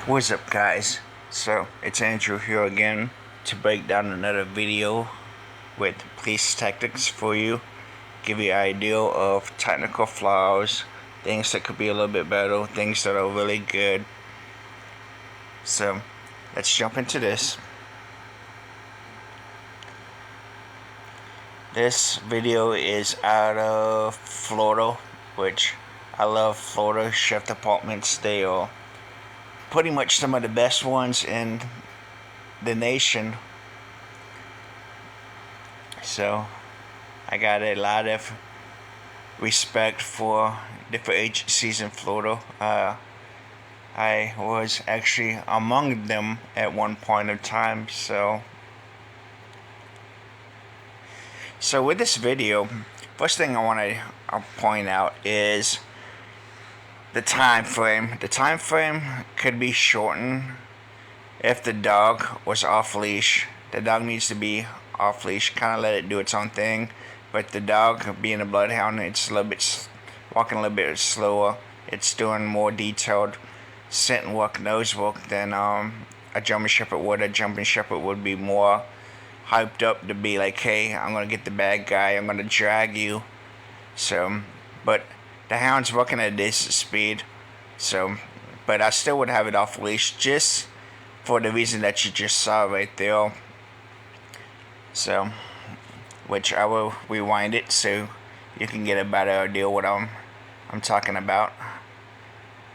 What's up, guys? So it's Andrew here again to break down another video with police tactics for you, give you an idea of technical flaws, things that could be a little bit better, things that are really good. So let's jump into this. This video is out of Florida, which I love Florida Sheriff Departments. They are pretty much some of the best ones in the nation. So I got a lot of respect for different agencies in Florida. I was actually among them at one point of time. So with this video, first thing I want to point out is the time frame. The time frame could be shortened if the dog was off leash. The dog needs to be off leash, kind of let it do its own thing. But the dog, being a bloodhound, it's walking a little bit slower. It's doing more detailed scent work, nose work than a German Shepherd would. A German Shepherd would be more hyped up to be like, hey, I'm gonna get the bad guy, I'm gonna drag you. But the hound's working at a decent speed. But I still would have it off leash just for the reason that you just saw right there. Which I will rewind it so you can get a better idea what I'm talking about.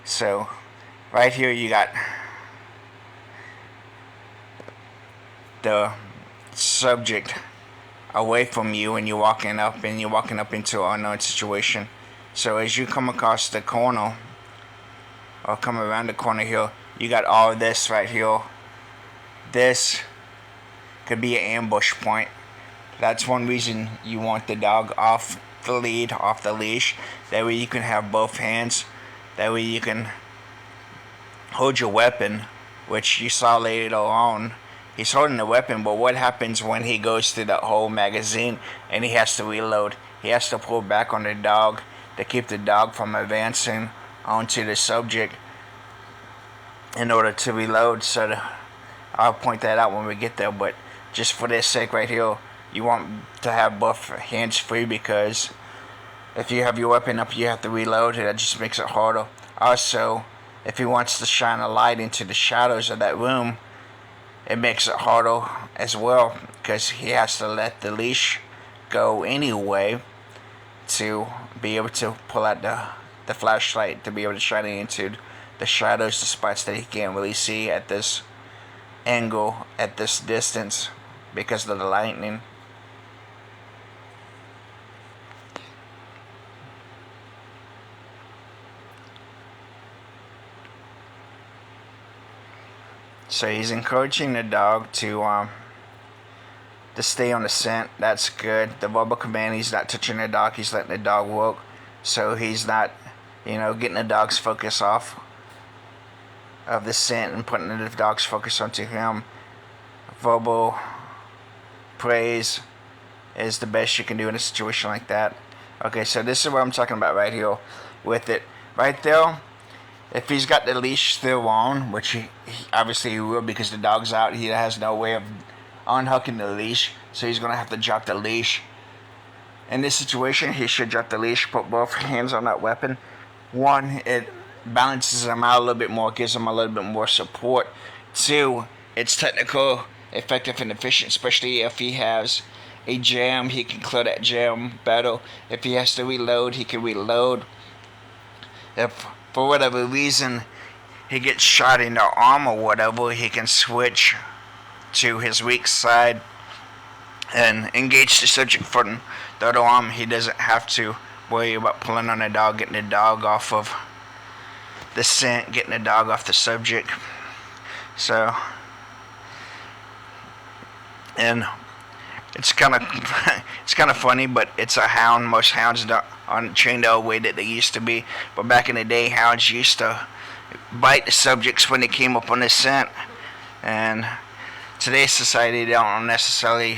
So right here you got the subject away from you and you're walking up into an unknown situation. So as you come across the corner or come around the corner here, you got all of this right here. This could be an ambush point. That's one reason you want the dog off the lead, off the leash. That way you can have both hands. That way you can hold your weapon, which you saw later on. He's holding the weapon, but what happens when he goes through that whole magazine and he has to reload? He has to pull back on the dog to keep the dog from advancing onto the subject in order to reload. So I'll point that out when we get there, but just for this sake right here, you want to have both hands free, because if you have your weapon up, you have to reload. That just makes it harder. Also, if he wants to shine a light into the shadows of that room, it makes it harder as well, because he has to let the leash go anyway to be able to pull out the flashlight to be able to shine it into the shadows, the spots that he can't really see at this angle, at this distance, because of the lightning. So he's encouraging the dog to stay on the scent. That's good. The verbal command, he's not touching the dog, he's letting the dog work. So he's not, getting the dog's focus off of the scent and putting the dog's focus onto him. Verbal praise is the best you can do in a situation like that. Okay, so this is what I'm talking about right here with it. Right there, if he's got the leash still on, which he obviously he will, because the dog's out, he has no way of unhooking the leash, so he's going to have to drop the leash. In this situation, he should drop the leash, put both hands on that weapon. One, it balances him out a little bit more, gives him a little bit more support. Two, it's technical, effective, and efficient, especially if he has a jam. He can clear that jam better. If he has to reload, he can reload. If for whatever reason he gets shot in the arm or whatever, he can switch to his weak side and engage the subject from the other arm. He doesn't have to worry about pulling on the dog, getting the dog off of the scent, getting the dog off the subject. So, and it's kind of funny, but it's a hound. Most hounds aren't trained the way that they used to be. But back in the day, hounds used to bite the subjects when they came up on the scent. And today's society, they don't necessarily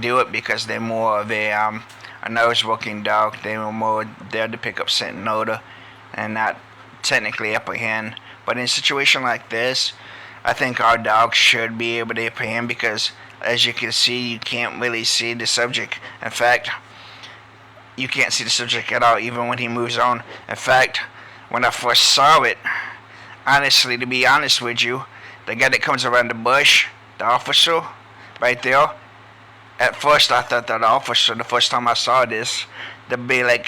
do it because they're more of a nose-working dog. They were more there to pick up scent and odor and not technically apprehend But in a situation like this, I think our dog should be able to apprehend because, as you can see, you can't really see the subject. In fact, you can't see the subject at all, even when he moves on. In fact, when I first saw it, honestly, to be honest with you, the guy that comes around the bush, the officer, right there, at first I thought that the officer, the first time I saw this, to be like,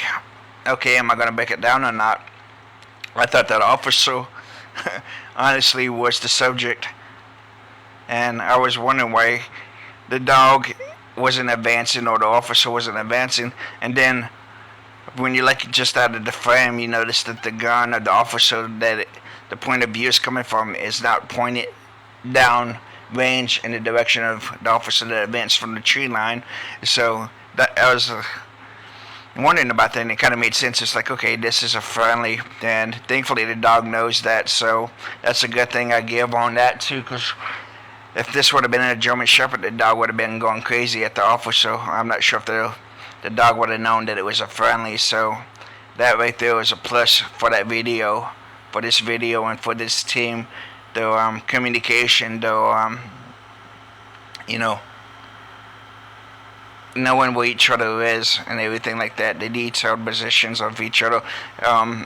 okay, am I going to break it down or not? I thought that officer, honestly, was the subject. And I was wondering why the dog wasn't advancing or the officer wasn't advancing. And then when you look just out of the frame, you notice that the gun or the officer the point of view is coming from is not pointed down range in the direction of the officer that advanced from the tree line. So that I was wondering about that, and it kind of made sense. It's like, okay, this is a friendly, and thankfully the dog knows that. So that's a good thing I give on that too, because if this would have been a German Shepherd, the dog would have been going crazy at the officer. I'm not sure if the dog would have known that it was a friendly. So that right there was a plus for that video, for this video, and for this team. The communication, you know, knowing where each other is and everything like that, the detailed positions of each other.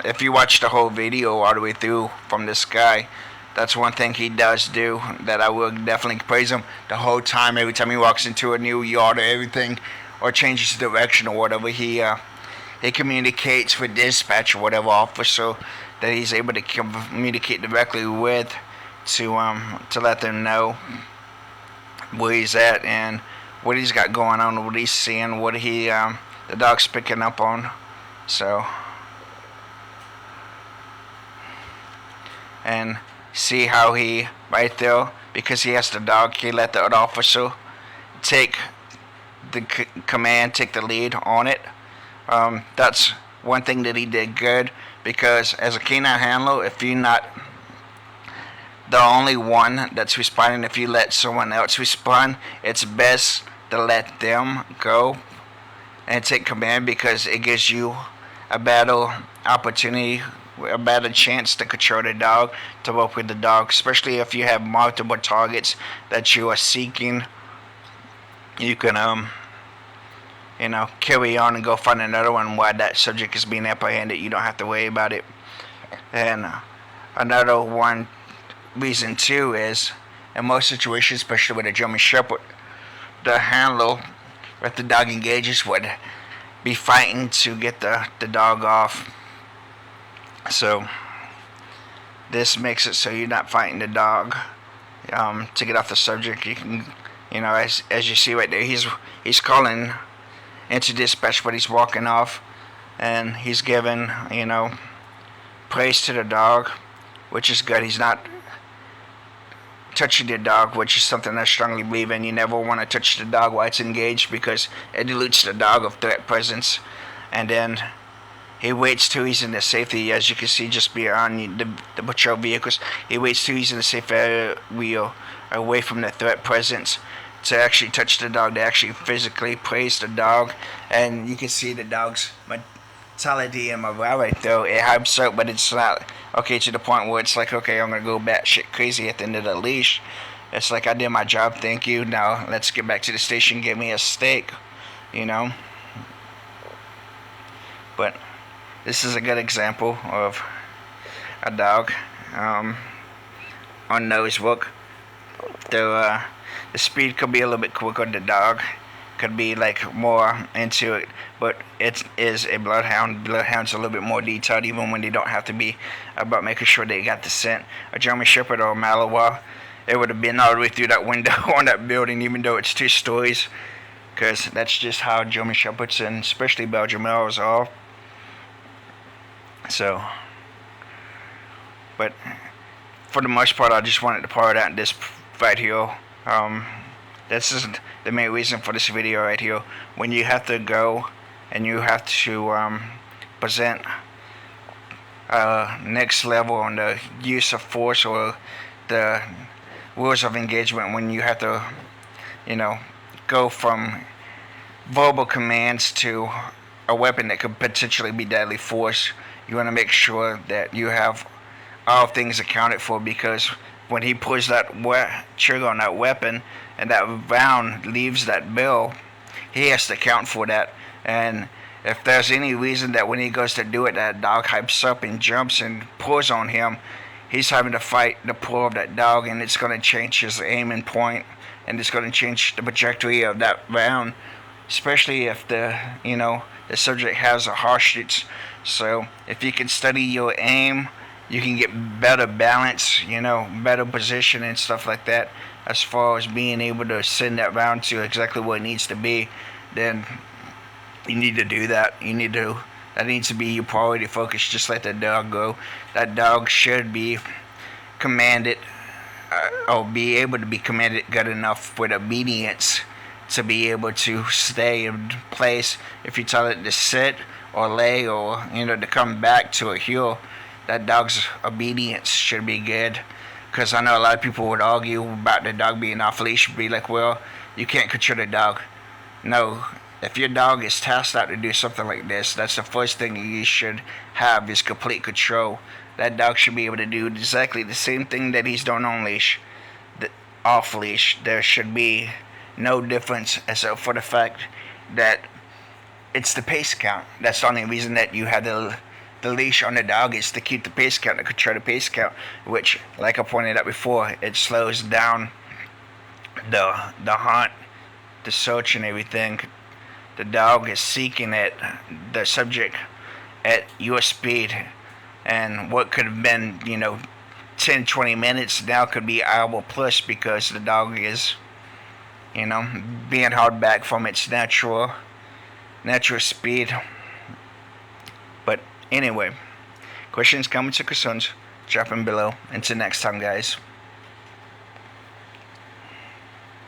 If you watch the whole video all the way through from this guy, that's one thing he does do that I will definitely praise him the whole time. Every time he walks into a new yard or everything, or changes direction or whatever, he communicates with dispatch or whatever officer that he's able to communicate directly with to let them know where he's at and what he's got going on, what he's seeing, what the dog's picking up on. So, and see how he right there, because he has the dog, he let the other officer take the command, take the lead on it. That's one thing that he did good, because as a canine handler, if you're not the only one that's responding, if you let someone else respond, it's best to let them go and take command, because it gives you a better opportunity, a better chance to control the dog, to work with the dog, especially if you have multiple targets that you are seeking. You can carry on and go find another one while that subject is being apprehended. You don't have to worry about it. And another one reason too is, in most situations, especially with a German Shepherd, the handler, if the dog engages, would be fighting to get the dog off. So this makes it so you're not fighting the dog to get off the subject. You can, as you see right there, he's calling into dispatch, but he's walking off, and he's giving praise to the dog, which is good. He's not touching the dog, which is something I strongly believe in. You never want to touch the dog while it's engaged, because it dilutes the dog of threat presence. And then he waits till he's in the safety, as you can see just beyond the patrol vehicles. He waits till he's in the safe area, away from the threat presence, to actually touch the dog, to actually physically praise the dog. And you can see the dog's mentality and morale right there. It hypes up, but it's not to the point where it's like, okay, I'm gonna go batshit crazy at the end of the leash. It's like, I did my job, thank you, now let's get back to the station, give me a steak, But this is a good example of a dog on nose work. The speed could be a little bit quicker. The dog could be like more into it, but it is a bloodhound. Bloodhound's a little bit more detailed, even when they don't have to be about making sure they got the scent. A German Shepherd or a Malinois, it would have been all the way through that window on that building, even though it's 2 stories, because that's just how German Shepherds and especially Belgian Malinois are. So, but for the most part, I just wanted to point out this right here. This is the main reason for this video right here. When you have to go and you have to present next level on the use of force or the rules of engagement, when you have to, go from verbal commands to a weapon that could potentially be deadly force, you want to make sure that you have all things accounted for, because when he pulls that trigger on that weapon and that round leaves that bill, he has to account for that. And if there's any reason that when he goes to do it, that dog hypes up and jumps and pulls on him, he's having to fight the pull of that dog, and it's going to change his aiming point, and it's going to change the trajectory of that round, especially if the subject has a hostage. So if you can study your aim, you can get better balance, better position and stuff like that, as far as being able to send that round to exactly where it needs to be. Then you need to do that. That needs to be your priority focus. Just let the dog go. That dog should be commanded, or be able to be commanded good enough with obedience to be able to stay in place. If you tell it to sit or lay, or to come back to a heel, that dog's obedience should be good. Because I know a lot of people would argue about the dog being off leash, be like, well, you can't control the dog. No, if your dog is tasked out to do something like this, that's the first thing you should have, is complete control. That dog should be able to do exactly the same thing that he's doing on leash, off leash. There should be no difference, except for the fact that it's the pace count. That's the only reason that you have the leash on the dog, is to keep the pace count, to control the pace count, which, like I pointed out before, it slows down the hunt, the search and everything. The dog is seeking the subject at your speed, and what could have been 10-20 minutes now could be hour plus, because the dog is being held back from its natural speed. But anyway, questions, comments, or concerns, drop them below. Until next time, guys.